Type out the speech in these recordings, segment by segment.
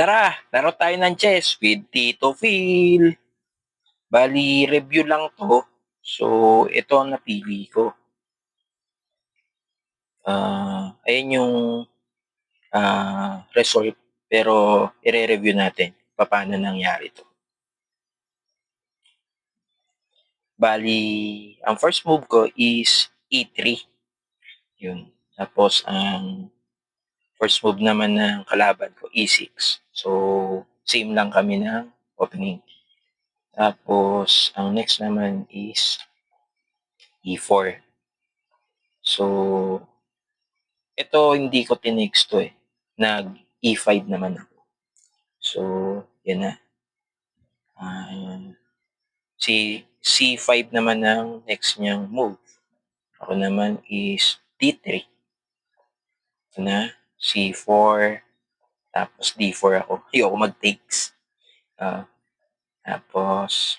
Tara, laro tayo ng chess with Tito Phil. Bali, review lang to. So, ito ang napili ko. Ayan yung result. Pero, i-review natin paano nangyari to. Bali, ang first move ko is E3. Yun. Tapos, ang first move naman ng kalaban ko, E6. So, same lang kami ng opening. Tapos, ang next naman is E4. So, ito hindi ko tinext to eh. Nag E5 naman ako. So, yan na. Si C5 naman ang next niyang move. Ako naman is D3. Ito na. C4. Tapos D4 ako. Ayoko mag-takes. Tapos,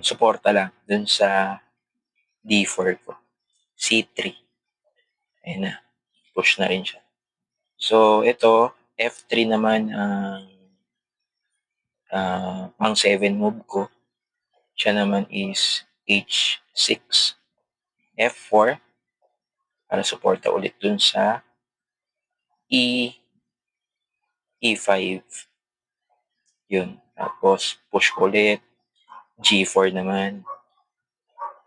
suporta lang dun sa D4 ko. C3. Ayan na. Push na rin siya. So, ito, F3 naman ang pang 7 move ko. Siya naman is H6, F4 para suporta ulit dun sa E5. Yun. Tapos push ko ulit. G4 naman.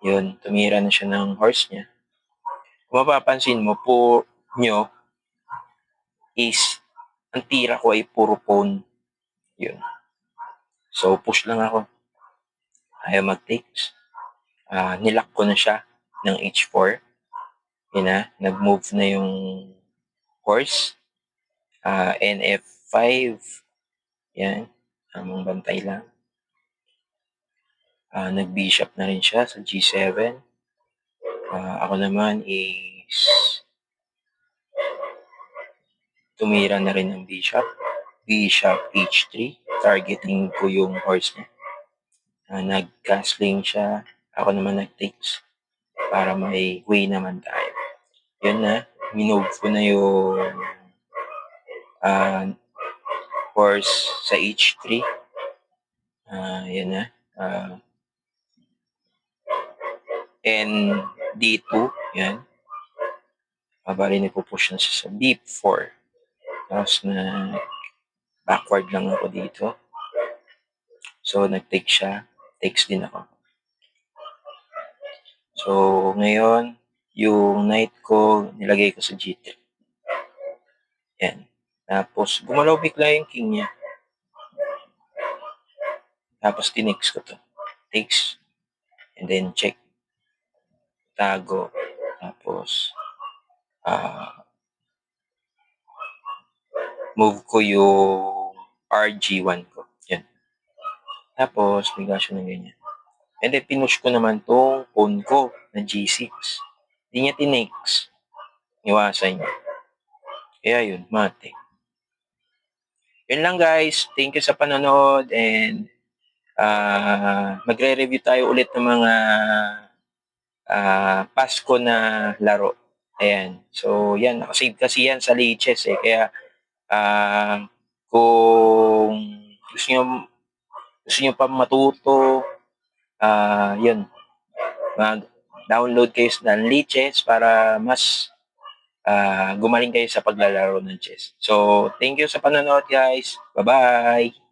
Yun. Tumira na siya ng horse niya. Kung mapapansin mo po nyo is ang tira ko ay puro pawn. Yun. So push lang ako. Ayaw mag-takes. Nilock ko na siya ng H4. Yun na. Nag-move na yung horse. NF5. Yan. Tamang bantay lang. Nag-bishop na rin siya sa G7. Ako naman is tumira na rin ng bishop. Bishop H3. Targeting ko yung horse niya. Nag-castling siya. Ako naman nag-takes. Para may way naman tayo. Yun na. Minove ko na yung horse sa H3. Yan na. And D2. Yan. Bali nagpo-push na siya sa B4. Tapos na backward lang ako dito. So, nag-take siya. Takes din ako. So, ngayon, yung knight ko, nilagay ko sa G3. Yan. Tapos, gumalaw bigla yung king niya. Tapos, tinix ko to. Takes. And then, check. Tago. Tapos, move ko yung RG1 ko. Yan. Tapos, bigla siya ng ganyan. And then, pinush ko naman tong pawn ko na G6. Hindi niya tinix. Iwasan niya. Kaya yun, mate. Yun lang guys. Thank you sa panonood and magre-review tayo ulit ng mga Pasko na laro. Ayan. So, yan. Nakasave kasi yan sa Lichess eh. Kaya, kung gusto nyo pa matuto, yun. Mag-download kayo ng Lichess para mas gumaling kayo sa paglalaro ng chess. So, thank you sa panonood guys. Bye-bye!